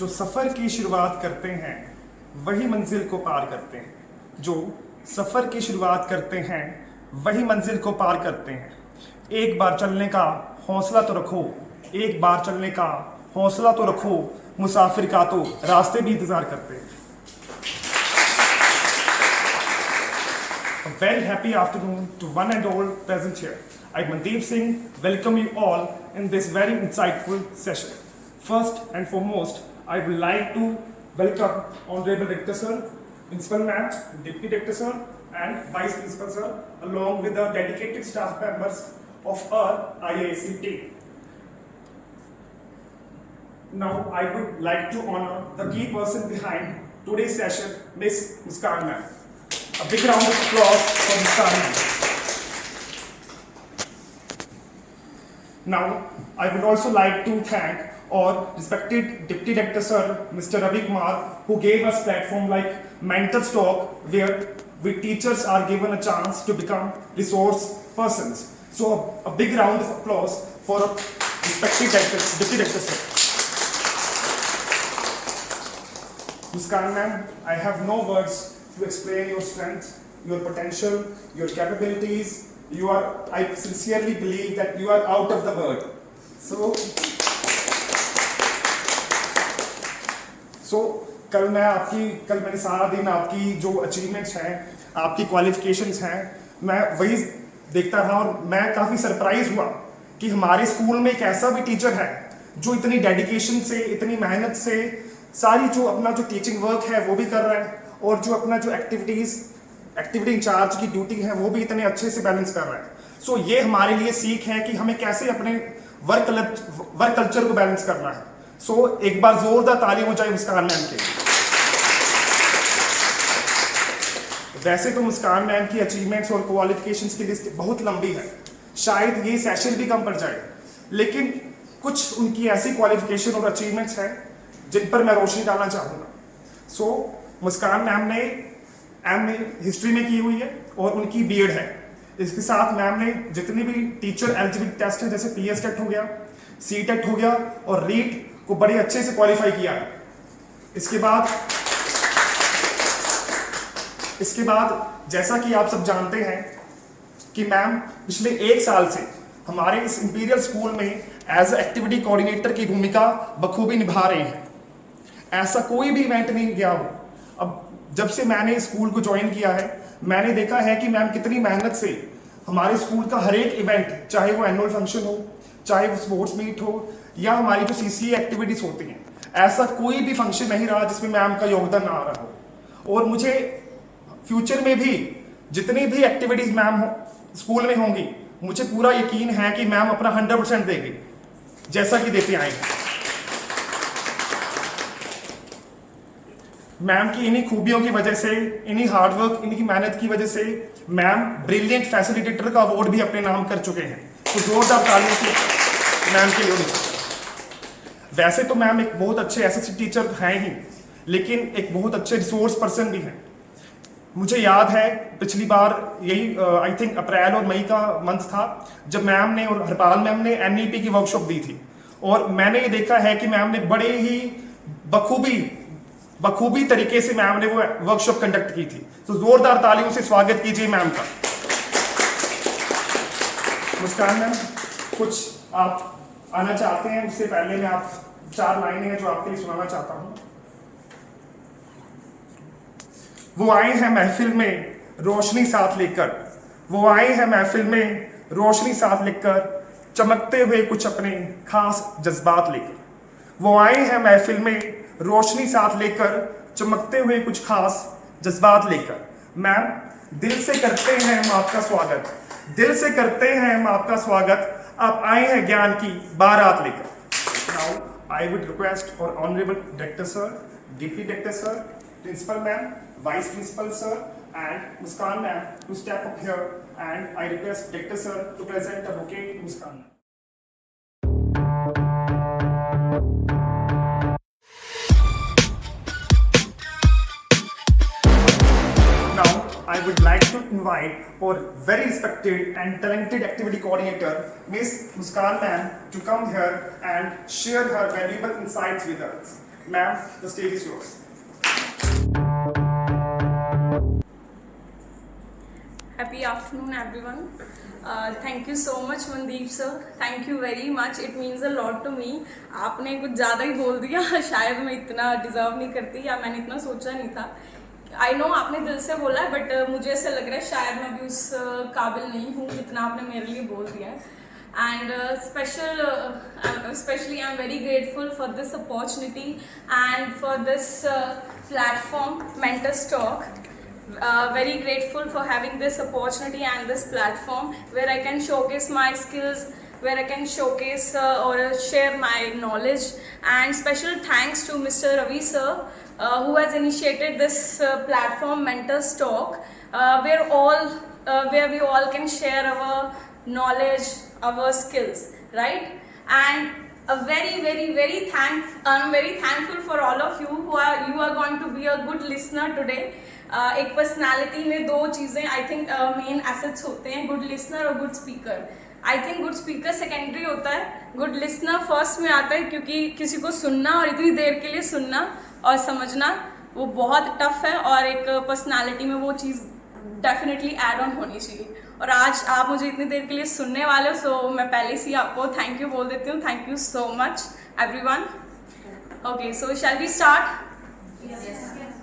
जो सफ़र की शुरुआत करते हैं वही मंजिल को पार करते हैं। जो सफ़र की शुरुआत करते हैं वही मंजिल को पार करते हैं। एक बार चलने का हौसला तो रखो, एक बार चलने का हौसला तो रखो, मुसाफिर का तो रास्ते भी इंतज़ार करते हैं। A very happy afternoon to one and all present here. I, Mandeep Singh, welcome you all in this very insightful session. First and foremost, I would like to welcome Honorable Director Sir, Principal Ma'am, Deputy Director Sir, and Vice Principal Sir, along with the dedicated staff members of our IISc team. Now, I would like to honor the key person behind today's session, Miss Muskan Ma'am. A big round of applause for Muskan Ma'am. Now, I would also like to thank our respected Deputy Director Sir, Mr. Ravi Kumar, who gave us platform like Mentor's Talk, where we teachers are given a chance to become resource persons. So, a big round of applause for respected Deputy Director Sir. Muskan Ma'am, I have no words to explain your strength, your potential, your capabilities. I sincerely believe that you are out of the world. कल मैंने सारा दिन आपकी जो achievements हैं, आपकी qualifications हैं, मैं वही देखता रहा और मैं काफ़ी सरप्राइज हुआ कि हमारे स्कूल में एक ऐसा भी टीचर है जो इतनी डेडिकेशन से, इतनी मेहनत से सारी जो अपना जो टीचिंग वर्क है वो भी कर रहा है और जो अपना जो एक्टिविटी इंचार्ज की ड्यूटी है वो भी इतने अच्छे से बैलेंस कर रहा है। सो ये हमारे लिए सीख है कि हमें कैसे अपने वर्क कल्चर को बैलेंस करना है। सो एक बार जोरदार ताली हो जाए मुस्कान मैम के। वैसे तो मुस्कान मैम की अचीवमेंट्स और क्वालिफिकेशंस की लिस्ट बहुत लंबी है, शायद ये सेशन भी कम पड़ जाए, लेकिन कुछ उनकी ऐसी क्वालिफिकेशन और अचीवमेंट्स हैं जिन पर मैं रोशनी डालना चाहूँगा। मुस्कान मैम ने एमए हिस्ट्री में की हुई है और उनकी बीएड है। इसके साथ मैम ने जितने भी टीचर एलिजिबिलिटी टेस्ट हैं, जैसे पीएस टेट हो गया, सी टेट हो गया और रीट को बड़े अच्छे से क्वालिफाई किया है। इसके बाद जैसा कि आप सब जानते हैं कि मैम पिछले 1 साल से हमारे इस इंपीरियल स्कूल में एज एक्टिविटी कोऑर्डिनेटर की भूमिका बखूबी निभा रहे हैं। ऐसा कोई भी इवेंट नहीं गया हो। अब जब से मैंने स्कूल को ज्वाइन किया है, मैंने देखा है कि मैम कितनी मेहनत से हमारे स्कूल का हर एक इवेंट, चाहे वो एनुअल फंक्शन हो, चाहे वो स्पोर्ट्स मीट हो या हमारी जो सीसीए एक्टिविटीज होती हैं, ऐसा कोई भी फंक्शन नहीं रहा जिसमें मैम का योगदान ना आ रहा हो। और मुझे फ्यूचर में भी जितनी भी एक्टिविटीज मैम स्कूल में होंगी, मुझे पूरा यकीन है कि मैम अपना 100% देगी, जैसा कि देते आएंगे। मैम की इन्हीं खूबियों की वजह से, इन्हीं हार्डवर्क, इनकी मेहनत की वजह से मैम ब्रिलियंट फैसिलिटेटर का अवार्ड भी अपने नाम कर चुके हैं। तो जोरदार तालियों से मैम के लिए। वैसे तो मैम एक बहुत अच्छे एसएससी टीचर हैं ही, लेकिन एक बहुत अच्छे रिसोर्स पर्सन भी हैं। मुझे याद है पिछली बार यही आई थिंक अप्रैल और मई का मंथ था जब मैम ने और हरपाल मैम ने एनईपी की वर्कशॉप दी थी, और मैंने ये देखा है कि मैम ने बड़े ही बखूबी तरीके से मैम ने वो वर्कशॉप कंडक्ट की थी। तो जोरदार तालियों से स्वागत कीजिए मैम का। मुस्कान मैम, कुछ आप आना चाहते हैं? उससे पहले मैं आप 4 लाइनें हैं जो आपके लिए सुनाना चाहता हूं। वो आए हैं महफिल में रोशनी साथ लेकर, वो आए हैं महफिल में रोशनी साथ लेकर, चमकते हुए कुछ अपने खास जज्बात लेकर। वो आए हैं महफिल में रोशनी साथ लेकर, चमकते हुए कुछ खास जज्बात लेकर। मैम, दिल से करते हैं हम आपका स्वागत, दिल से करते हैं हम आपका स्वागत, आप आए हैं ज्ञान की बारात लेकर। Now I would request our honourable director sir, deputy director sir, principal ma'am, vice principal sir and Muskan ma'am to step up here, and I request Director sir to present a bouquet to Muskan ma'am. I would like to invite our very respected and talented activity coordinator, Miss Muskan ma'am, to come here and share her valuable insights with us. Ma'am, the stage is yours. Happy afternoon, everyone. Thank you so much, Mandeep sir. Thank you very much. It means a lot to me. आपने कुछ ज़्यादा ही बोल दिया शायद मैं इतना deserve नहीं करती या मैंने इतना सोचा नहीं था। आई नो आपने दिल से बोला है बट मुझे ऐसा लग रहा है शायद मैं भी उस काबिल नहीं हूँ जितना आपने मेरे लिए बोल दिया है। And especially I'm very grateful for this opportunity and for this platform, Mentors Talk. Very grateful for having this opportunity and this platform where I can showcase my skills, where I can showcase or share my knowledge. And special thanks to Mr. Ravi sir who has initiated this platform, Mentors Talk, where we all can share our knowledge, our skills, right? And I'm very thankful for all of you who are going to be a good listener today. एक personality में दो चीज़ें I think main assets होते हैं, good listener और good speaker. I think good speaker secondary होता है, good listener first में आता है, क्योंकि किसी को सुनना और इतनी देर के लिए सुनना और समझना वो बहुत टफ है और एक पर्सनालिटी में वो चीज़ डेफिनेटली ऐड ऑन होनी चाहिए। और आज आप मुझे इतनी देर के लिए सुनने वाले हो, सो मैं पहले से ही आपको थैंक यू बोल देती हूँ। Thank you so much everyone. Okay, so shall we start?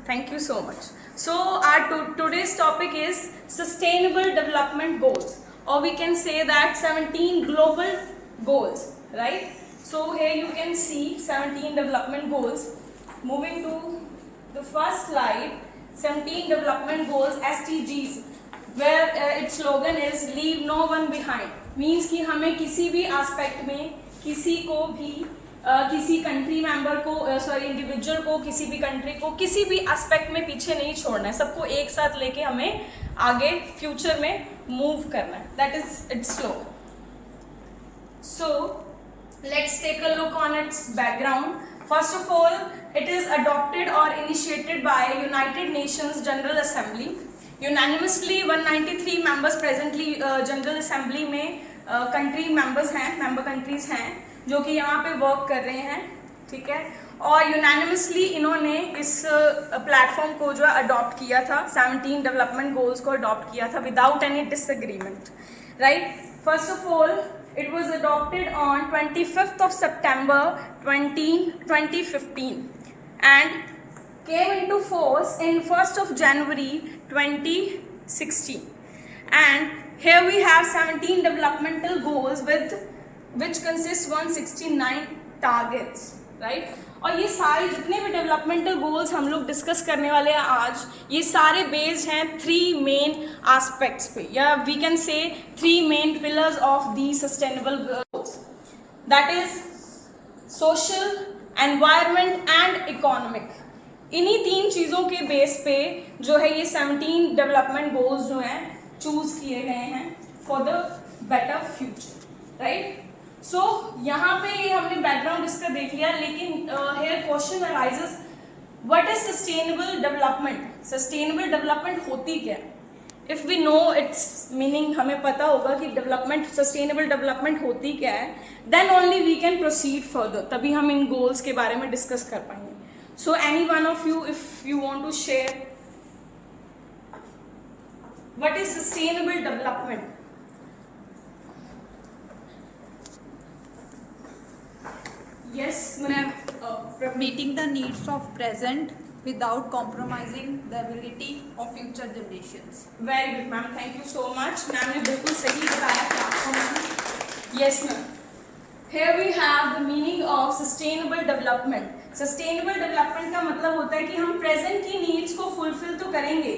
Thank you so much. So our today's topic is sustainable development goals, or we can say that 17 global goals, right? So here you can see 17 development goals. Moving to the first slide, 17 development goals, SDGs, where its slogan is leave no one behind. Means कि हमें किसी भी aspect में किसी को भी किसी country member को इंडिविजुअल को, किसी भी कंट्री को किसी भी एस्पेक्ट में पीछे नहीं छोड़ना है, सबको एक साथ लेके हमें आगे फ्यूचर में मूव करना है। That is its slogan. So let's take a look on its background. First of all, it is adopted और initiated by United Nations General Assembly. Unanimously 193 members presently general assembly में country members हैं, member countries हैं जो कि यहाँ पे work कर रहे हैं, ठीक है। और यूनानिमसली इन्होंने इस प्लेटफॉर्म को जो है अडॉप्ट किया था, 17 डेवलपमेंट गोल्स को अडॉप्ट किया था without any disagreement, right. First of all it was adopted on 25th of September 2015 and came into force in 1st of January 2016. And here we have 17 developmental goals which consists 169 targets, right? और ये सारे जितने भी developmental goals हम लोग discuss करने वाले हैं आज, ये सारे बेस्ड हैं 3 मेन एस्पेक्ट्स पे, या we can say 3 main pillars of the sustainable goals, that is social, environment and economic. इन्हीं 3 चीज़ों के बेस पे जो है ये 17 डेवलपमेंट गोल्स जो हैं चूज किए गए हैं for the better future, right. So यहाँ पे हमने बैकग्राउंड इसका देख लिया, लेकिन here question arises, what is sustainable development? Sustainable development होती क्या है? If we know its meaning, हमें पता होगा कि डेवलपमेंट, सस्टेनेबल डेवलपमेंट होती क्या है, then only we can proceed further, तभी हम इन गोल्स के बारे में डिस्कस कर पाएंगे। So any one of you, if you want to share what is sustainable development? Yes, ma'am. Meeting the needs of present without compromising the ability of future generations. Very good, ma'am. Thank you so much. Ma'am ने बिल्कुल सही बताया platform. Yes, ma'am. Here we have the meaning of sustainable development. Sustainable development का मतलब होता है कि हम प्रेजेंट की नीड्स को फुलफिल तो करेंगे,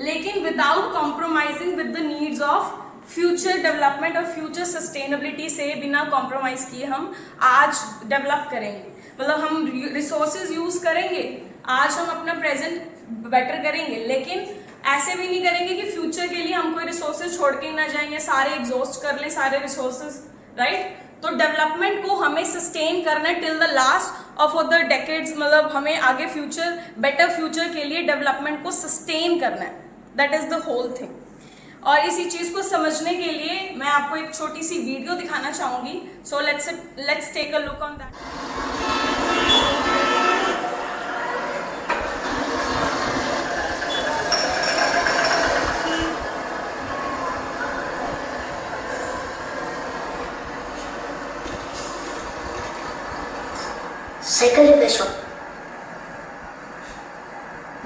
लेकिन without compromising with the needs of future development, और फ्यूचर सस्टेनेबिलिटी से बिना कॉम्प्रोमाइज किए हम आज डेवलप करेंगे। मतलब हम रिसोर्सेज यूज करेंगे, आज हम अपना प्रेजेंट बेटर करेंगे, लेकिन ऐसे भी नहीं करेंगे कि फ्यूचर के लिए हम कोई रिसोर्सेज छोड़ के ना जाएंगे, सारे एग्जॉस्ट कर लें सारे रिसोर्सेज, राइट। तो डेवलपमेंट को हमें सस्टेन करना है टिल द लास्ट और फॉर द डेकेड्स, मतलब हमें आगे फ्यूचर, बेटर फ्यूचर के लिए डेवलपमेंट को सस्टेन करना है, that is the whole thing. और इसी चीज़ को समझने के लिए मैं आपको एक छोटी सी वीडियो दिखाना चाहूँगी। So let's take a look on that.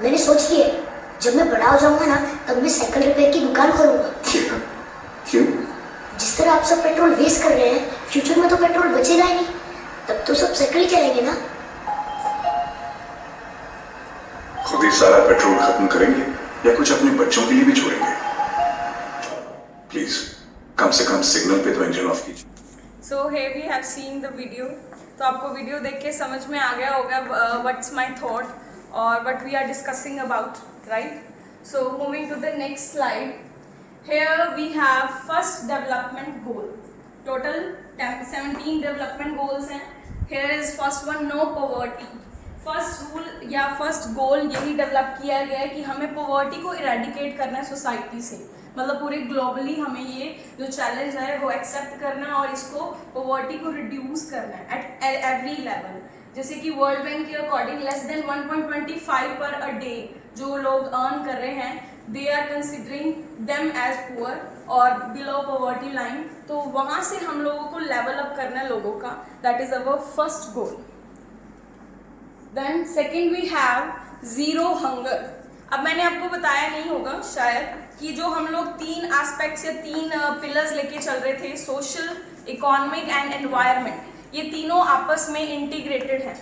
मैंने सोच लिया है, जब मैं बड़ा हो जाऊंगा ना तब मैं साइकिल रिपेयर की दुकान खोलूंगा। क्यों? जिस तरह आप सब पेट्रोल वेस्ट कर रहे हैं, फ्यूचर में तो पेट्रोल बचेगा ही नहीं, तब तो सब साइकिल ही चलेंगे ना। खुद ही सारा पेट्रोल खत्म करेंगे या कुछ अपने बच्चों के लिए भी छोड़ेंगे? प्लीज कम से कम सिग्नल पे तो इंजन ऑफ कीजिए। So here we have seen the video. तो आपको वीडियो देख के समझ में आ गया होगा what's my thought और what we are discussing about, right? So moving to the next slide. Here we have first development goal. Total 17 development goals हैं. Here is first one, no poverty. First rule या first goal यही develop किया गया है कि हमें poverty को eradicate करना है सोसाइटी से, मतलब पूरे ग्लोबली हमें ये जो चैलेंज है वो एक्सेप्ट करना है और इसको पॉवर्टी को रिड्यूस करना है एट एवरी लेवल। जैसे कि वर्ल्ड बैंक के अकॉर्डिंग लेस देन 1.25 पर अ डे जो लोग अर्न कर रहे हैं, they are considering them as poor और बिलो पॉवर्टी लाइन। तो वहाँ से हम लोगों को लेवल अप करना है लोगों का, that is our first goal. Then second we have zero hunger. अब मैंने आपको बताया नहीं होगा शायद कि जो हम लोग 3 एस्पेक्ट्स या 3 पिलर्स लेके चल रहे थे, सोशल, इकोनॉमिक एंड एनवायरनमेंट, ये तीनों आपस में इंटीग्रेटेड हैं।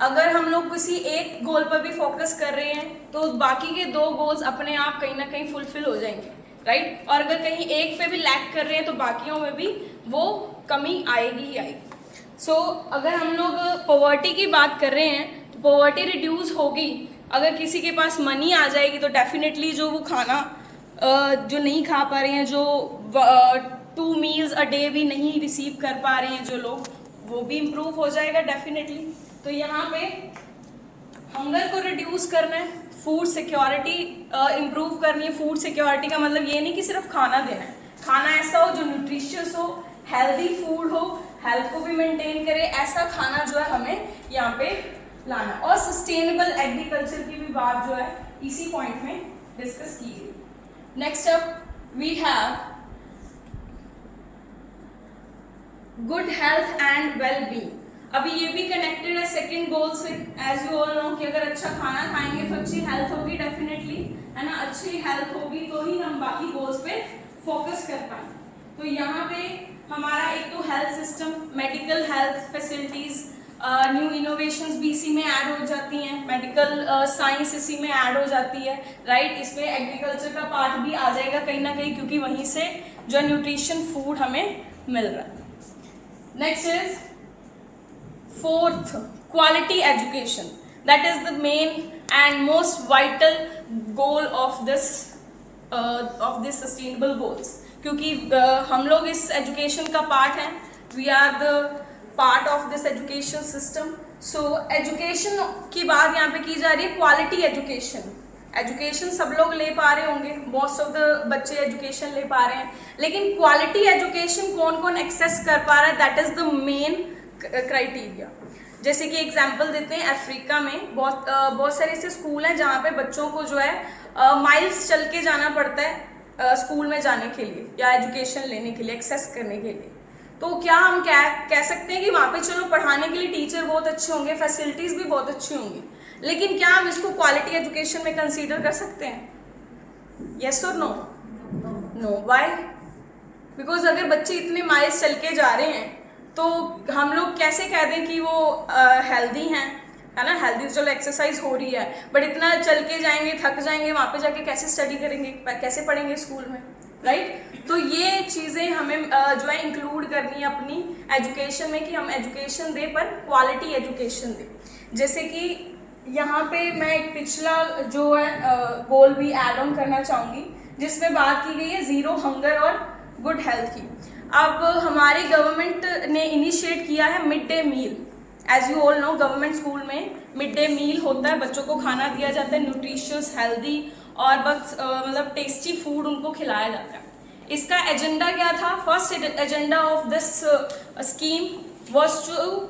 अगर हम लोग किसी एक गोल पर भी फोकस कर रहे हैं तो बाकी के 2 गोल्स अपने आप कहीं ना कहीं फुलफिल हो जाएंगे, राइट? और अगर कहीं एक पे भी लैक कर रहे हैं तो बाकियों में भी वो कमी आएगी ही आएगी। सो अगर हम लोग पॉवर्टी की बात कर रहे हैं, पॉवर्टी रिड्यूस होगी। अगर किसी के पास मनी आ जाएगी तो डेफिनेटली जो वो खाना जो नहीं खा पा रहे हैं, जो 2 मील्स अ डे भी नहीं रिसीव कर पा रहे हैं जो लोग, वो भी इम्प्रूव हो जाएगा डेफिनेटली। तो यहाँ पे हंगर को रिड्यूस करना है, फूड सिक्योरिटी इम्प्रूव करनी है। फूड सिक्योरिटी का मतलब ये नहीं कि सिर्फ खाना देना है, खाना ऐसा हो जो न्यूट्रिशियस हो, हेल्दी फूड हो, हेल्थ को भी मेंटेन करे, ऐसा खाना जो है हमें यहाँ पे लाना। और सस्टेनेबल एग्रीकल्चर की भी बात जो है इसी पॉइंट में डिस्कस की गई। Next up we have good health and well being. अभी ये भी कनेक्टेड है सेकंड गोल से, एज यू ऑल नो कि अगर अच्छा खाना खाएंगे तो अच्छी हेल्थ होगी डेफिनेटली, है ना? अच्छी हेल्थ होगी तो ही हम बाकी गोल्स पे फोकस कर पाएंगे। तो यहाँ पे हमारा एक तो health system, medical health facilities, new innovations भी इसी में ऐड हो जाती हैं, मेडिकल साइंस इसी में ऐड हो जाती है, राइट? इसमें एग्रीकल्चर का पार्ट भी आ जाएगा कहीं ना कहीं, क्योंकि वहीं से जो न्यूट्रिशन फूड हमें मिल रहा है। Next is fourth, quality education. That is the main and most vital goal of this sustainable goals, क्योंकि हम लोग इस एजुकेशन का पार्ट हैं, we are the part of this education system. So education की बात यहाँ पे की जा रही है, क्वालिटी एजुकेशन। एजुकेशन सब लोग ले पा रहे होंगे, मोस्ट ऑफ द बच्चे एजुकेशन ले पा रहे हैं, लेकिन क्वालिटी एजुकेशन कौन कौन एक्सेस कर पा रहा है, that is the main criteria. जैसे कि एग्जांपल देते हैं, अफ्रीका में बहुत सारे ऐसे स्कूल हैं जहाँ पे बच्चों को जो है माइल्स चल के जाना पड़ता है स्कूल में जाने के लिए या एजुकेशन लेने के लिए, एक्सेस करने के लिए। तो क्या हम कह सकते हैं कि वहाँ पे चलो पढ़ाने के लिए टीचर बहुत अच्छे होंगे, फैसिलिटीज़ भी बहुत अच्छी होंगी, लेकिन क्या हम इसको क्वालिटी एजुकेशन में कंसीडर कर सकते हैं? येस और नो? नो। व्हाई? बिकॉज अगर बच्चे इतने माइल्स चल के जा रहे हैं तो हम लोग कैसे कह दें कि वो हेल्दी हैं, है ना? हेल्दी चलो एक्सरसाइज हो रही है, बट इतना चल के जाएंगे, थक जाएंगे, वहाँ पे जाके कैसे स्टडी करेंगे, कैसे पढ़ेंगे स्कूल में, राइट? तो ये चीज़ें हमें जो है इंक्लूड करनी है अपनी एजुकेशन में, कि हम एजुकेशन दें पर क्वालिटी एजुकेशन दें। जैसे कि यहाँ पे मैं एक पिछला जो है गोल भी ऐड ऑन करना चाहूँगी, जिसमें बात की गई है ज़ीरो हंगर और गुड हेल्थ की। अब हमारी गवर्नमेंट ने इनिशिएट किया है mid day meal. As you all know, government school में मिड डे मील होता है, बच्चों को खाना दिया जाता है, न्यूट्रिशियस, हेल्दी और बस मतलब टेस्टी फूड उनको खिलाया जाता है। इसका एजेंडा क्या था? First agenda of this scheme was to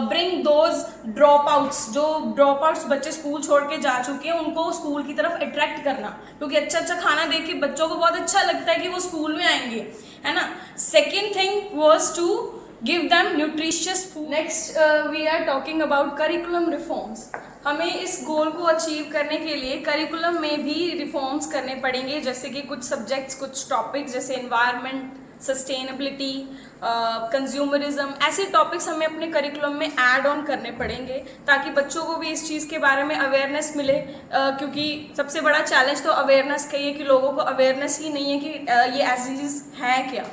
bring those drop outs, जो ड्रॉप आउट्स बच्चे स्कूल छोड़ के जा चुके हैं, उनको स्कूल की तरफ अट्रैक्ट करना, क्योंकि अच्छा अच्छा खाना देख के बच्चों को बहुत अच्छा लगता है कि वो स्कूल में आएंगे, है ना? Second thing was to give them nutritious food. Next we are talking about curriculum reforms. हमें इस गोल को अचीव करने के लिए करिकुलम में भी रिफॉर्म्स करने पड़ेंगे, जैसे कि कुछ सब्जेक्ट्स, कुछ टॉपिक्स जैसे एनवायरनमेंट, सस्टेनेबिलिटी, कंज्यूमरिज्म, ऐसे टॉपिक्स हमें अपने करिकुलम में ऐड ऑन करने पड़ेंगे ताकि बच्चों को भी इस चीज़ के बारे में अवेयरनेस मिले, क्योंकि सबसे बड़ा चैलेंज तो अवेयरनेस का ही है कि लोगों को अवेयरनेस ही नहीं है कि ये ऐसी चीज़ है क्या.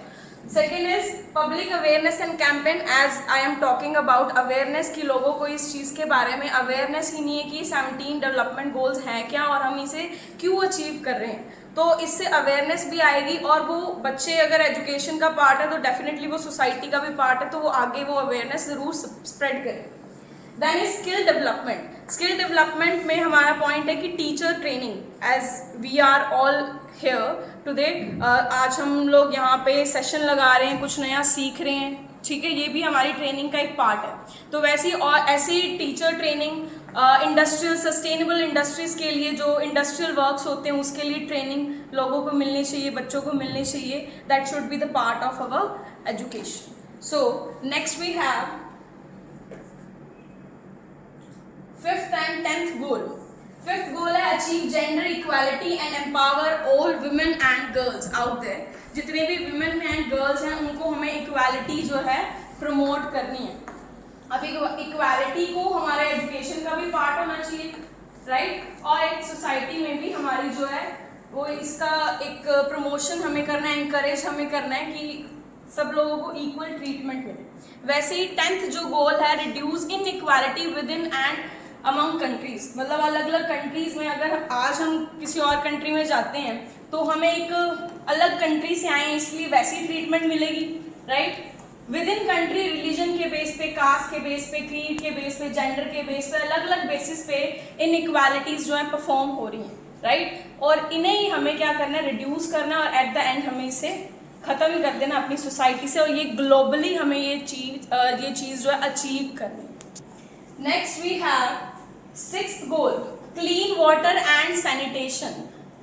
Second is public awareness and campaign. As I am talking about awareness, कि लोगों को इस चीज़ के बारे में अवेयरनेस ही नहीं है कि 17 डेवलपमेंट गोल्स हैं क्या और हम इसे क्यों अचीव कर रहे हैं. तो इससे अवेयरनेस भी आएगी और वो बच्चे अगर एजुकेशन का पार्ट है तो डेफिनेटली वो सोसाइटी का भी पार्ट है, तो वो आगे वो अवेयरनेस ज़रूर स्प्रेड करें. Then is skill development. Skill development में हमारा पॉइंट है कि teacher training. As we are all here today, आज हम लोग यहाँ पे सेशन लगा रहे हैं, कुछ नया सीख रहे हैं, ठीक है, ये भी हमारी ट्रेनिंग का एक पार्ट है. तो वैसी और ऐसी teacher training, industrial sustainable industries के लिए जो इंडस्ट्रियल वर्क्स होते हैं उसके लिए ट्रेनिंग लोगों को मिलनी चाहिए, बच्चों को मिलनी चाहिए. That should be the part of our education. So next we have 5th and 10th goal. 5th goal है achieve gender equality and empower all women and girls out there. जितने भी वुमेन एंड गर्ल्स हैं उनको हमें equality जो है promote करनी है. अब इक्वालिटी को हमारे एजुकेशन का भी पार्ट होना चाहिए, राइट, और एक सोसाइटी में भी हमारी जो है वो इसका एक प्रमोशन हमें करना है, इंकरेज हमें करना है कि सब लोगों को इक्वल ट्रीटमेंट मिले. वैसे ही 10th जो गोल है, reduce in equality with in and among countries. मतलब अलग अलग कंट्रीज में अगर आज हम किसी और कंट्री में जाते हैं तो हमें एक अलग कंट्री से आए इसलिए वैसी ट्रीटमेंट मिलेगी, right. With in country religion के बेस पे, कास्ट के बेस पे, क्रीड के बेस पे, जेंडर के बेस पे, अलग अलग बेसिस पे इन इक्वालिटीज जो है परफॉर्म हो रही हैं, राइट. और इन्हें ही हमें क्या करना है, रिड्यूस करना और एट द एंड हमें इसे ख़त्म कर देना अपनी सोसाइटी से, और ये ग्लोबली हमें ये चीज़ जो है अचीव करनी है. Next we have 6th goal, clean water and sanitation,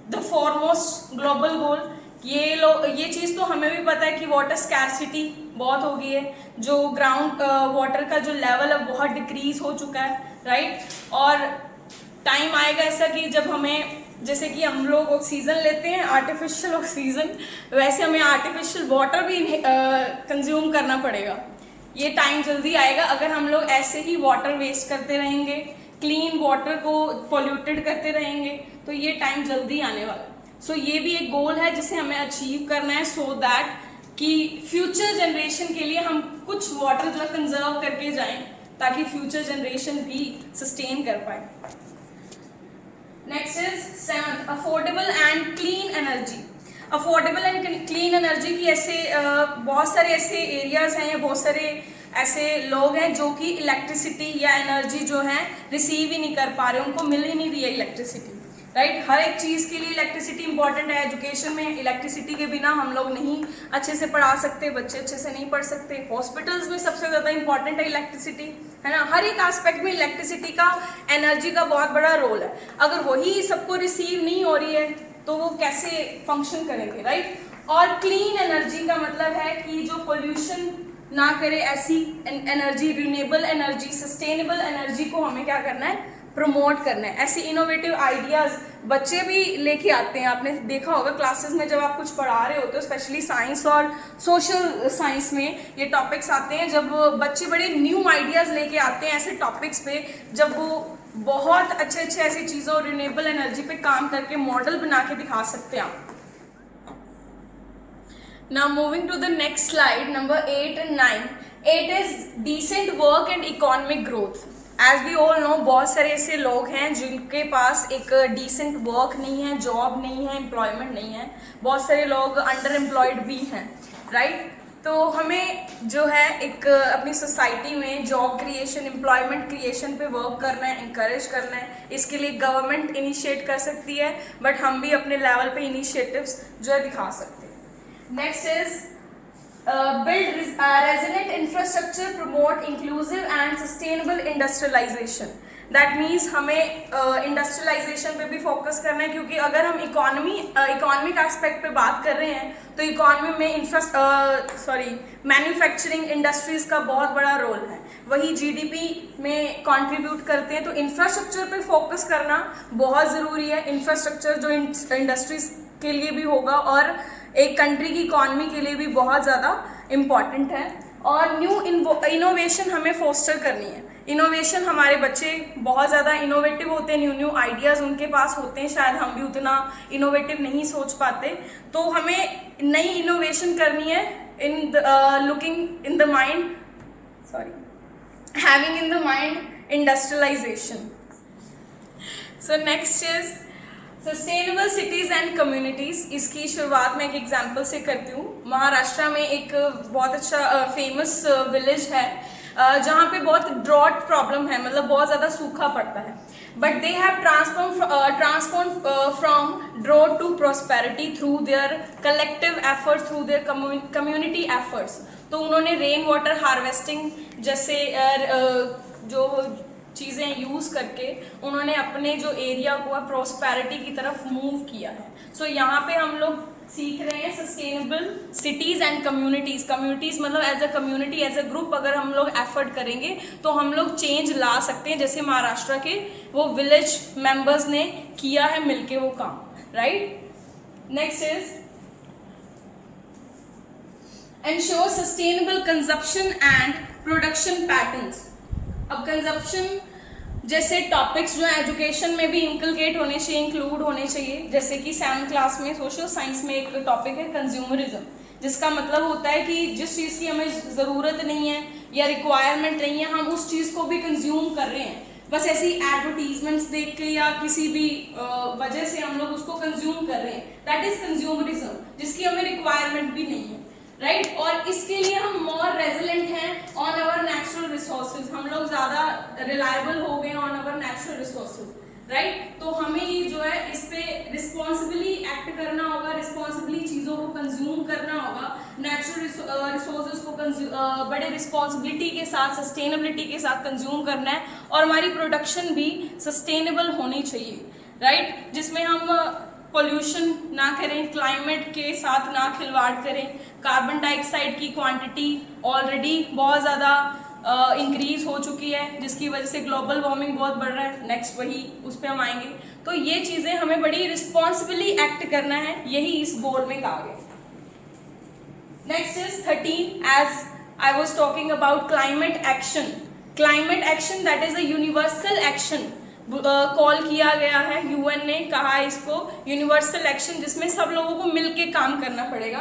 the foremost global goal. ये चीज़ तो हमें भी पता है कि वाटर स्कैरसिटी बहुत हो गई है, जो ग्राउंड वाटर का जो लेवल है बहुत डिक्रीज हो चुका है, राइट. और टाइम आएगा ऐसा कि जब हमें, जैसे कि हम लोग ऑक्सीजन लेते हैं, आर्टिफिशियल ऑक्सीजन, वैसे हमें आर्टिफिशियल वाटर भी कंज्यूम करना पड़ेगा. ये टाइम जल्दी आएगा. अगर हम लोग ऐसे ही वाटर वेस्ट करते रहेंगे, क्लीन वाटर को पोल्यूटेड करते रहेंगे, तो ये टाइम जल्दी आने वाला है. सो ये भी एक गोल है जिसे हमें अचीव करना है, सो दैट कि फ्यूचर जनरेशन के लिए हम कुछ वाटर जो है कंजर्व करके जाएं ताकि फ्यूचर जनरेशन भी सस्टेन कर पाए. Next is 7th, affordable and clean energy. Affordable and clean energy की ऐसे बहुत सारे ऐसे एरियाज हैं या बहुत सारे ऐसे लोग हैं जो कि इलेक्ट्रिसिटी या एनर्जी जो है रिसीव ही नहीं कर पा रहे, उनको मिल ही नहीं रही है इलेक्ट्रिसिटी, राइट. हर एक चीज़ के लिए इलेक्ट्रिसिटी इंपॉर्टेंट है. एजुकेशन में इलेक्ट्रिसिटी के बिना हम लोग नहीं अच्छे से पढ़ा सकते, बच्चे अच्छे से नहीं पढ़ सकते. हॉस्पिटल्स में सबसे ज़्यादा इंपॉर्टेंट है इलेक्ट्रिसिटी, है ना. हर एक एस्पेक्ट में इलेक्ट्रिसिटी का, एनर्जी का बहुत बड़ा रोल है. अगर वही सबको रिसीव नहीं हो रही है तो वो कैसे फंक्शन करेंगे, राइट. और क्लीन एनर्जी का मतलब है कि जो पोल्यूशन ना करे, ऐसी energy, renewable energy, sustainable energy को हमें क्या करना है, प्रमोट करना है. ऐसे इनोवेटिव आइडियाज़ बच्चे भी लेके आते हैं. आपने देखा होगा क्लासेस में जब आप कुछ पढ़ा रहे होते हो, स्पेशली साइंस और सोशल साइंस में ये टॉपिक्स आते हैं, जब बच्चे बड़े न्यू आइडियाज़ लेके आते हैं ऐसे टॉपिक्स पे, जब वो बहुत अच्छे अच्छे ऐसी चीज़ों और रिन्यूएबल एनर्जी पे काम करके मॉडल बना के दिखा सकते हैं आप. Now moving to the next slide, number 8 and 9. 8 is decent work and economic growth. As we all know, बहुत सारे ऐसे लोग हैं जिनके पास एक डिसेंट वर्क नहीं है, जॉब नहीं है, एम्प्लॉयमेंट नहीं है. बहुत सारे लोग अंडर एम्प्लॉयड भी हैं, राइट. तो हमें जो है एक अपनी सोसाइटी में जॉब क्रिएशन, एम्प्लॉयमेंट क्रिएशन पे वर्क करना है, इंकरेज करना है. इसके लिए गवर्नमेंट इनिशिएट कर सकती है, बट हम भी अपने लेवल पे इनिशिएटिव्स जो है दिखा सकते हैं. Next is build resilient infrastructure, promote inclusive and sustainable industrialization. That means हमें इंडस्ट्रियलाइजेशन पे भी फोकस करना है, क्योंकि अगर हम इकोनॉमिक एस्पेक्ट पे बात कर रहे हैं तो इकोनॉमी में मैन्युफैक्चरिंग इंडस्ट्रीज का बहुत बड़ा रोल है, वही जीडीपी में कंट्रीब्यूट करते हैं। तो इंफ्रास्ट्रक्चर पे फोकस करना बहुत ज़रूरी है। इंफ्रास्ट्रक्चर जो इंडस्ट्रीज के लिए भी होगा और एक कंट्री की इकोनॉमी के लिए भी बहुत ज़्यादा इम्पॉर्टेंट है। और न्यू इनोवेशन हमें फोस्टर करनी है। इनोवेशन, हमारे बच्चे बहुत ज़्यादा इनोवेटिव होते हैं, न्यू आइडियाज़ उनके पास होते हैं, शायद हम भी उतना इनोवेटिव नहीं सोच पाते। तो हमें नई इनोवेशन करनी है having in the mind industrialization. So next is sustainable cities and communities. इसकी शुरुआत मैं एक एग्जांपल से करती हूँ। महाराष्ट्र में एक बहुत अच्छा फेमस विलेज है जहाँ पे बहुत ड्रॉट प्रॉब्लम है, मतलब बहुत ज़्यादा सूखा पड़ता है, but they have transform from drought to prosperity through their collective effort, through their community efforts. तो उन्होंने रेन वाटर हार्वेस्टिंग जैसे जो चीज़ें यूज़ करके उन्होंने अपने जो एरिया को प्रॉस्पेरिटी की तरफ मूव किया है। सो यहाँ पे हम लोग सीख रहे हैं sustainable cities and communities. Communities मतलब as a community, as a group अगर हम लोग एफर्ट करेंगे तो हम लोग चेंज ला सकते हैं, जैसे महाराष्ट्र के वो विलेज मेंबर्स ने किया है मिलके वो काम, right. Next is ensure sustainable consumption and production patterns. अब कंजप्शन जैसे टॉपिक्स जो है एजुकेशन में भी इंकलकेट होने चाहिए, इंक्लूड होने चाहिए। जैसे कि 7th क्लास में सोशल साइंस में एक टॉपिक है कंज्यूमरिज्म, जिसका मतलब होता है कि जिस चीज़ की हमें ज़रूरत नहीं है या रिक्वायरमेंट नहीं है, हम उस चीज़ को भी कंज्यूम कर रहे हैं, बस ऐसी एडवर्टीजमेंट्स देख के या किसी भी वजह से हम लोग उसको कंज्यूम कर रहे हैं। दैट इज कंज्यूमरिज्म, जिसकी हमें रिक्वायरमेंट भी नहीं है, राइट। और इसके लिए हम मोर रेजिलेंट हैं ऑन अवर नेचुरल रिसोर्सेज, हम लोग ज़्यादा रिलायबल हो गए on our natural resources, right. तो हमें ये जो है इस पे रिस्पॉन्सिबली एक्ट करना होगा, रिस्पॉन्सिबली चीज़ों को कंज्यूम करना होगा, नेचुरल रिसोर्सेज को बड़े रिस्पॉन्सिबिलिटी के साथ, सस्टेनेबिलिटी के साथ कंज्यूम करना है। और हमारी प्रोडक्शन भी सस्टेनेबल होनी चाहिए, राइट, जिसमें हम पोल्यूशन ना करें, क्लाइमेट के साथ ना खिलवाड़ करें। कार्बन डाइऑक्साइड की क्वांटिटी ऑलरेडी बहुत ज़्यादा इंक्रीज हो चुकी है, जिसकी वजह से ग्लोबल वार्मिंग बहुत बढ़ रहा है। नेक्स्ट वही उस पर हम आएंगे। तो ये चीज़ें हमें बड़ी रिस्पॉन्सिबली एक्ट करना है, यही इस गोल में कहा गया। Next is 13, as I was talking about climate action. Climate action that is a universal action call किया गया है, यूएन ने कहा है इसको यूनिवर्सल एक्शन, जिसमें सब लोगों को मिलके काम करना पड़ेगा।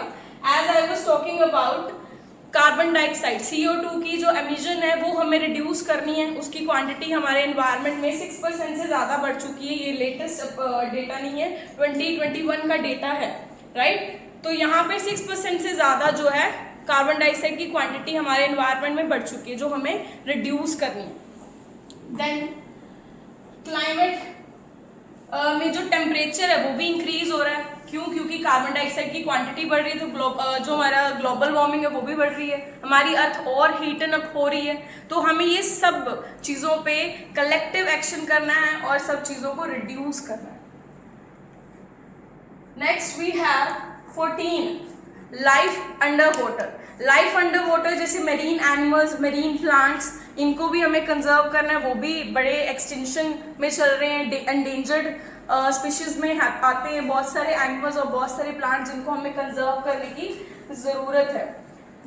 As I was talking about carbon dioxide, CO2 की जो एमिशन है वो हमें रिड्यूस करनी है। उसकी क्वांटिटी हमारे एनवायरनमेंट में 6% से ज़्यादा बढ़ चुकी है। ये लेटेस्ट डेटा नहीं है, 2021 का डेटा है, राइट। तो यहाँ पे 6% से ज़्यादा जो है कार्बन डाइऑक्साइड की क्वांटिटी हमारे एनवायरनमेंट में बढ़ चुकी है, जो हमें रिड्यूस करनी है। देन क्लाइमेट में जो टेम्परेचर है वो भी इंक्रीज हो रहा है। क्यों? क्योंकि कार्बन डाइऑक्साइड की क्वांटिटी बढ़ रही है, तो जो हमारा ग्लोबल वार्मिंग है वो भी बढ़ रही है, हमारी अर्थ और हीटन अप हो रही है। तो हमें ये सब चीज़ों पे कलेक्टिव एक्शन करना है और सब चीज़ों को रिड्यूस करना है। Next we have 14, life under water. Life under water जैसे मेरीन एनिमल्स, मेरीन प्लांट्स, इनको भी हमें कंजर्व करना है। वो भी बड़े एक्सटेंशन में चल रहे हैं, एंडेंजर्ड स्पीशीज में आते हैं बहुत सारे एनिमल्स और बहुत सारे प्लांट्स, जिनको हमें कंजर्व करने की ज़रूरत है।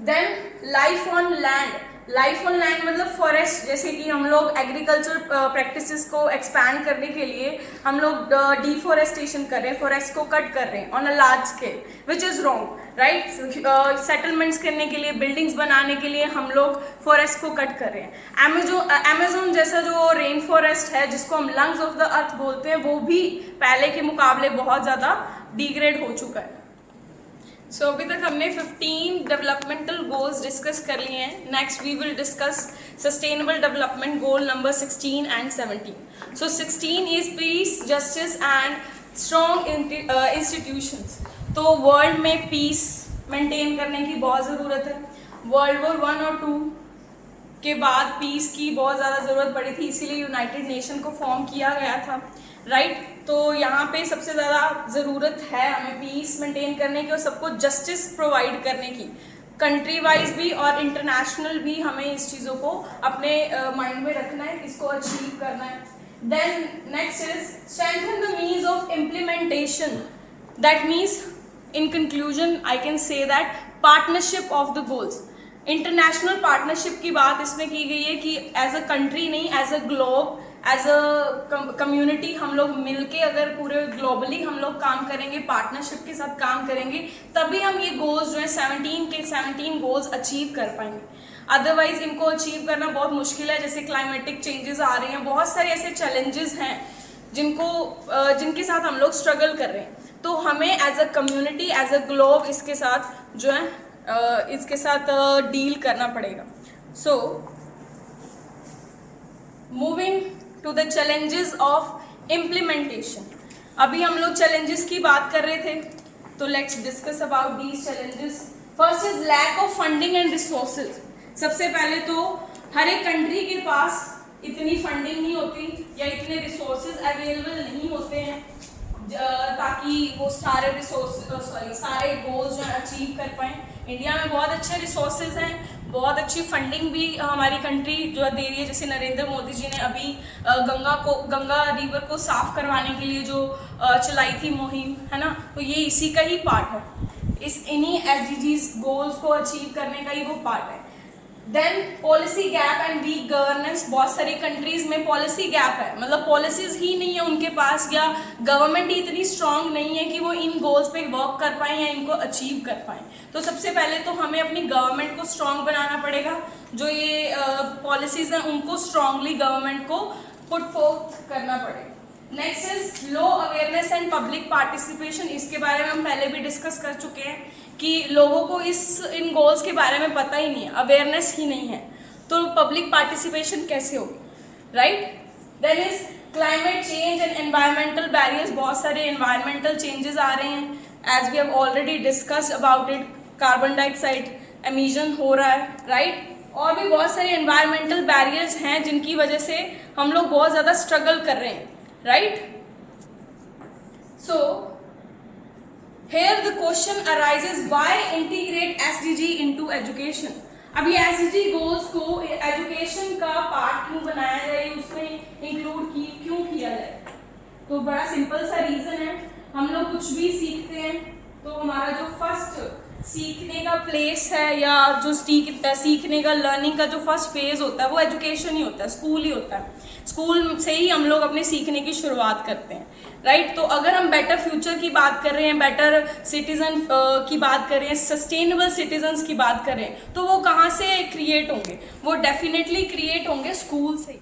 Then life on land. Life on land मतलब फॉरेस्ट, जैसे कि हम लोग एग्रीकल्चर प्रैक्टिसेस को एक्सपैंड करने के लिए हम लोग डिफॉरेस्टेशन कर रहे हैं, फॉरेस्ट को कट कर रहे हैं on a large scale, which is wrong, right. Settlements करने के लिए, बिल्डिंग्स बनाने के लिए हम लोग फॉरेस्ट को कट कर रहे हैं। अमेजोन जैसा जो रेन फॉरेस्ट है, जिसको हम लंग्स ऑफ द अर्थ बोलते हैं, वो भी पहले के मुकाबले बहुत ज़्यादा डिग्रेड हो चुका है। सो अभी तक हमने 15 डेवलपमेंटल गोल्स डिस्कस कर लिए हैं। Next we will discuss sustainable development goal number 16 and 17। So 16 is peace, justice and strong institutions. तो वर्ल्ड में पीस मेंटेन करने की बहुत ज़रूरत है। वर्ल्ड वॉर 1 और 2 के बाद पीस की बहुत ज़्यादा ज़रूरत पड़ी थी, इसीलिए यूनाइटेड नेशन को फॉर्म किया गया था, राइट। तो यहाँ पे सबसे ज़्यादा ज़रूरत है हमें पीस मेंटेन करने की और सबको जस्टिस प्रोवाइड करने की, कंट्री वाइज भी और इंटरनेशनल भी। हमें इस चीज़ों को अपने माइंड में रखना है, इसको अचीव करना है। Then next is strengthen the means of implementation, that means in conclusion I can say that partnership of the goals. International partnership की बात इसमें की गई है कि एज अ कंट्री नहीं, as a globe, as a community हम लोग मिलके अगर पूरे ग्लोबली हम लोग काम करेंगे, पार्टनरशिप के साथ काम करेंगे, तभी हम ये गोल्स जो है 17 के 17 गोल्स अचीव कर पाएंगे। अदरवाइज इनको अचीव करना बहुत मुश्किल है। जैसे क्लाइमेटिक चेंजेस आ रहे हैं, बहुत सारे ऐसे चैलेंजेस हैं जिनके साथ हम लोग स्ट्रगल कर रहे हैं। तो हमें as a community, as a globe इसके साथ जो है इसके साथ डील करना पड़ेगा। So moving to the challenges of implementation. अभी हम लोग चैलेंजेस की बात कर रहे थे, तो let's discuss about these challenges. First is lack of funding and resources. सबसे पहले तो हर एक कंट्री के पास इतनी फंडिंग नहीं होती या इतने रिसोर्सेज अवेलेबल नहीं होते हैं ताकि वो सारे सारे गोल्स जो अचीव कर पाएँ। इंडिया में बहुत अच्छे रिसोर्सेज हैं, बहुत अच्छी फंडिंग भी हमारी कंट्री जो दे रही है। जैसे नरेंद्र मोदी जी ने अभी गंगा रिवर को साफ करवाने के लिए जो चलाई थी मुहिम, है ना, तो ये इसी का ही पार्ट है। इन्हीं SDGs गोल्स को अचीव करने का ही वो पार्ट है। Then policy gap and weak governance. बहुत सारी कंट्रीज में पॉलिसी गैप है, मतलब पॉलिसीज ही नहीं है उनके पास, या गवर्नमेंट ही इतनी स्ट्रांग नहीं है कि वो इन गोल्स पे वर्क कर पाएँ या इनको अचीव कर पाएँ। तो सबसे पहले तो हमें अपनी गवर्नमेंट को स्ट्रांग बनाना पड़ेगा। जो ये पॉलिसीज हैं उनको स्ट्रांगली गवर्नमेंट को पुट फोर्थ करना पड़ेगा। Next is low awareness and public participation. इसके बारे में हम पहले भी डिस्कस कर चुके हैं कि लोगों को इन गोल्स के बारे में पता ही नहीं है, अवेयरनेस ही नहीं है, तो पब्लिक पार्टिसिपेशन कैसे होगी, right. Then is climate change and environmental barriers. बहुत सारे एनवायरमेंटल चेंजेस आ रहे हैं, as we have already discussed about it. Carbon dioxide emission हो रहा है, राइट। और भी बहुत सारे एनवायरमेंटल बैरियर्स हैं जिनकी वजह से हम लोग बहुत ज़्यादा स्ट्रगल कर रहे हैं, right. So here the question arises, why integrate SDG into education? अभी SDG goals को education का पार्ट क्यों बनाया जाए, उसमें इंक्लूड क्यों किया जाए? तो बड़ा सिंपल सा रीजन है। हम लोग कुछ भी सीखते हैं तो हमारा जो फर्स्ट सीखने का प्लेस है या जो सीखने का लर्निंग का जो फर्स्ट फेज होता है वो एजुकेशन ही होता है, स्कूल ही होता है। स्कूल से ही हम लोग अपने सीखने की शुरुआत करते हैं, राइट। तो अगर हम बेटर फ्यूचर की बात कर रहे हैं, बेटर सिटीजन की बात कर रहे हैं, सस्टेनेबल सिटीजन्स की बात कर रहे हैं, तो वो कहाँ से क्रिएट होंगे? वो डेफिनेटली क्रिएट होंगे स्कूल से।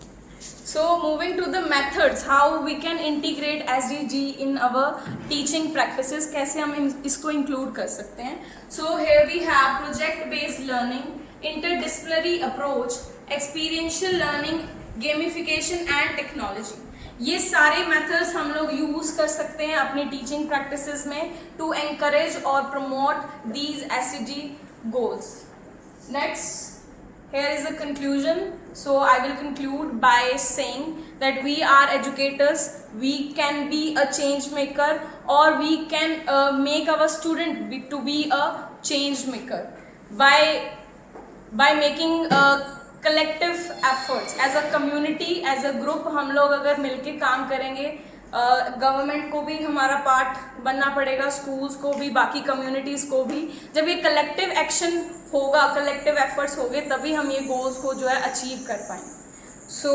So moving to the methods, how we can integrate SDG in our teaching practices, कैसे हम इसको include कर सकते हैं? So here we have project based learning, interdisciplinary approach, experiential learning, gamification and technology. ये सारे methods हम लोग use कर सकते हैं अपनी teaching practices में to encourage or promote these SDG goals. Next. Here is the conclusion. So I will conclude by saying that we are educators. We can be a change maker, or we can make our student to be a change maker by making collective efforts as a community, as a group. हम लोग अगर मिलके काम करेंगे, government को भी हमारा part बनना पड़ेगा, स्कूल्स को भी, बाकी कम्युनिटीज़ को भी। जब ये कलेक्टिव एक्शन होगा, कलेक्टिव एफर्ट्स होंगे, तभी हम ये गोल्स को जो है अचीव कर पाएंगे। So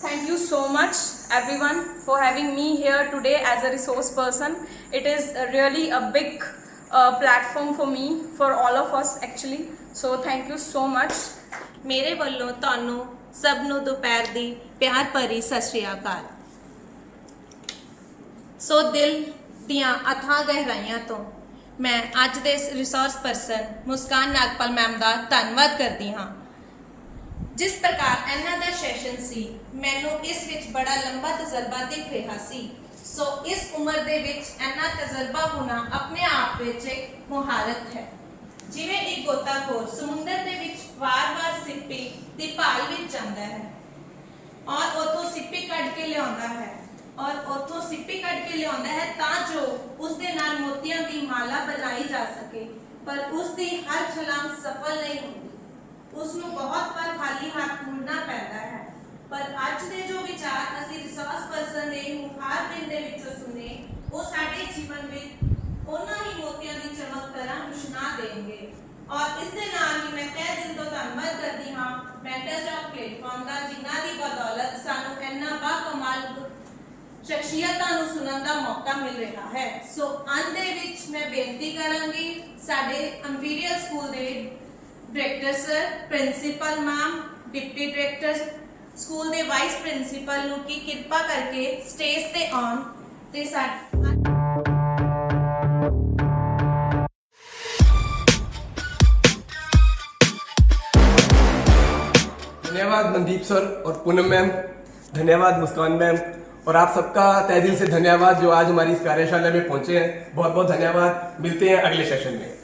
thank you so much everyone for having me here today as a resource person. It is really a big platform for me, for all of us actually. So thank you so much. मेरे ਵੱਲੋਂ ਤੁਹਾਨੂੰ ਸਭ ਨੂੰ ਦੁਪਹਿਰ ਦੀ ਪਿਆਰ ਭਰੀ ਸਤਿ ਸ਼੍ਰੀ ਅਕਾਲ। ਸੋ ਦਿਲ ਦੀਆਂ ਅਥਾਹ ਗਹਿਰਾਈਆਂ ਤੋਂ ਮੈਂ ਅੱਜ ਦੇ ਰਿਸੋਰਸ ਪਰਸਨ ਮੁਸਕਾਨ ਨਾਗਪਾਲ ਮੈਮ ਦਾ ਧੰਨਵਾਦ ਕਰਦੀ ਹਾਂ। ਜਿਸ ਪ੍ਰਕਾਰ ਇਹਨਾਂ ਦਾ ਸੈਸ਼ਨ ਸੀ, ਮੈਨੂੰ ਇਸ ਵਿੱਚ ਬੜਾ ਲੰਬਾ ਤਜਰਬਾ ਦਿਖ ਰਿਹਾ ਸੀ। ਸੋ ਇਸ ਉਮਰ ਦੇ ਵਿੱਚ ਇੰਨਾ ਤਜਰਬਾ ਹੋਣਾ ਆਪਣੇ ਆਪ ਵਿੱਚ ਇੱਕ ਮੁਹਾਰਤ ਹੈ। ਜਿਵੇਂ ਇੱਕ ਗੋਤਾਖੋਰ ਸਮੁੰਦਰ ਦੇ ਵਿੱਚ ਵਾਰ-ਵਾਰ ਸਿੱਪੀ ਦੀ ਭਾਲ ਵਿੱਚ ਜਾਂਦਾ ਹੈ ਔਰ ਉੱਥੋਂ ਸਿੱਪੀ ਕੱਢ ਕੇ ਲਿਆਉਂਦਾ ਹੈ ਤਾਂ ਜੋ ਉਸ ਦੇ ਨਾਲ ਮੋਤੀਆਂ ਦੀ ਮਾਲਾ ਬਣਾਈ ਜਾ ਸਕੇ, ਪਰ ਉਸ ਦੀ ਹਰ ਛਲਾਂਗ ਸਫਲ ਨਹੀਂ ਹੁੰਦੀ। ਉਸ ਨੂੰ ਬਹੁਤ ਵਾਰ ਖਾਲੀ ਹੱਥ ਮੁੜਨਾ ਪੈਂਦਾ ਹੈ। ਪਰ ਅੱਜ ਦੇ ਜੋ ਵਿਚਾਰ ਅਸੀਂ ਰਿਸੋਰਸ ਪਰਸਨ ਦੇ ਮੁਖਾਰ ਬਿੰਦ ਦੇ ਵਿੱਚੋਂ ਸੁਣੇ, ਉਹ ਸਾਡੇ ਜੀਵਨ ਵਿੱਚ ਉਹਨਾਂ ਹੀ ਮੋਤੀਆਂ ਦੀ ਚਮਕ ਤਰ੍ਹਾਂ ਰੁਸ਼ਨਾ ਦੇਣਗੇ। ਔਰ ਇਸ ਦੇ ਨਾਲ ਹੀ ਮੈਂ ਤਹਿ ਦਿਲ ਤੋਂ ਧੰਨਵਾਦ ਕਰਦੀ ਹਾਂ ਮੈਂਟਰਸ ਆਫ ਪਲੇਟਫਾਰਮ ਦਾ, ਜਿਨ੍ਹਾਂ ਦੀ ਬਦੌਲਤ ਸਾਨੂੰ ਇੰਨਾ ਬਾਕਮਾਲ ਸ਼ਖਸੀਅਤਾਂ ਨੂੰ ਸੁਣਨ ਦਾ ਮੌਕਾ ਮਿਲ ਰਿਹਾ ਹੈ। ਸੋ ਅੰਤ ਦੇ ਵਿੱਚ ਮੈਂ ਬੇਨਤੀ ਕਰਾਂਗੀ ਸਾਡੇ ਇੰਪੀਰੀਅਲ ਸਕੂਲ ਦੇ director sir, principal ma'am, deputy director, school ਦੇ ਵਾਈਸ ਪ੍ਰਿੰਸੀਪਲ ਨੂੰ ਕਿ ਕਿਰਪਾ ਕਰਕੇ ਸਟੇਜ ਤੇ ਆਉਣ ਤੇ धन्यवाद मनदीप सर और पूनम मैम, धन्यवाद मुस्कान मैम, और आप सबका तहे दिल से धन्यवाद जो आज हमारी इस कार्यशाला में पहुंचे हैं। बहुत बहुत धन्यवाद। मिलते हैं अगले सेशन में।